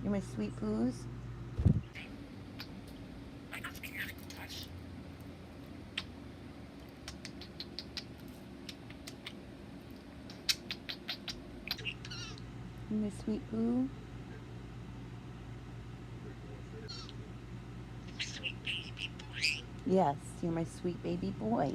You're my sweet poos. You're my sweet poo. Yes, you're my sweet baby boy.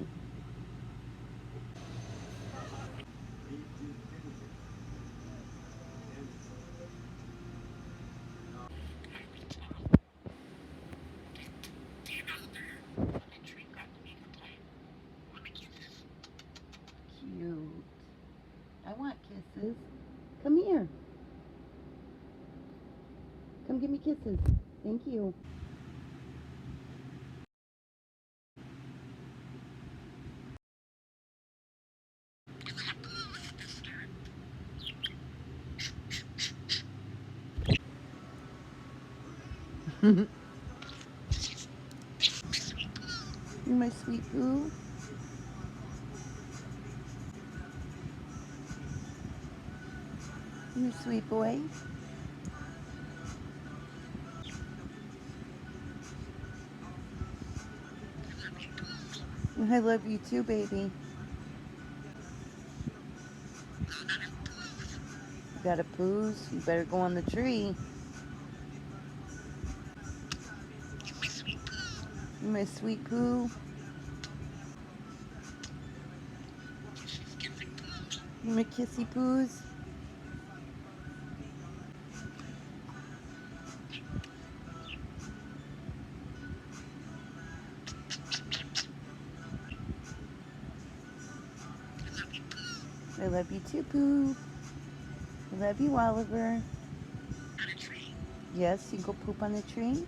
Cute. I want kisses. Come here. Come give me kisses. Thank you. You're my sweet poo. You're a sweet boy. I love you too, baby. You got a poos? You better go on the tree. You're my sweet poo. You're my kissy poos. I love you too, poo. I love you, Oliver. Yes, you go poop on the tree.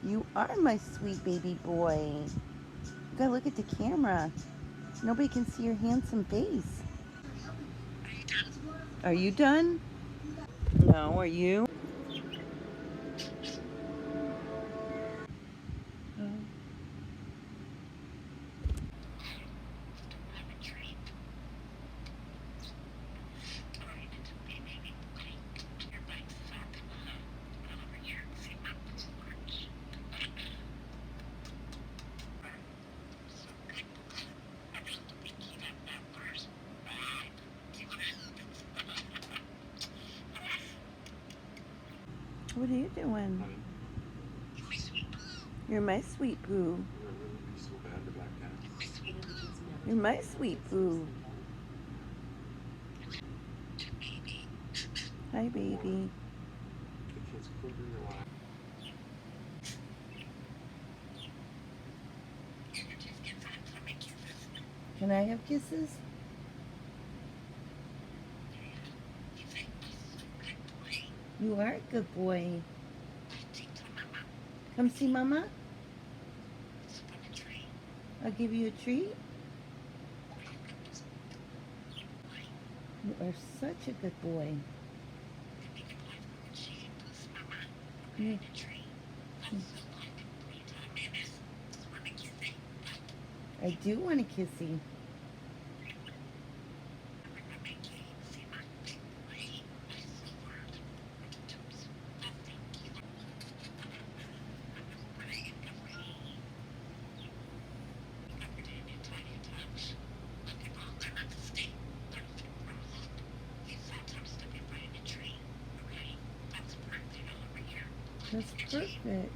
You are my sweet baby boy. You gotta look at the camera. Nobody can see your handsome face. Are you done? No, are you? What are you doing? You're my sweet poo. You're my sweet poo. Hi, baby. Can I have kisses? You are a good boy. Come see Mama. I'll give you a treat. You are such a good boy. Yeah. I do want a kissy. That's perfect.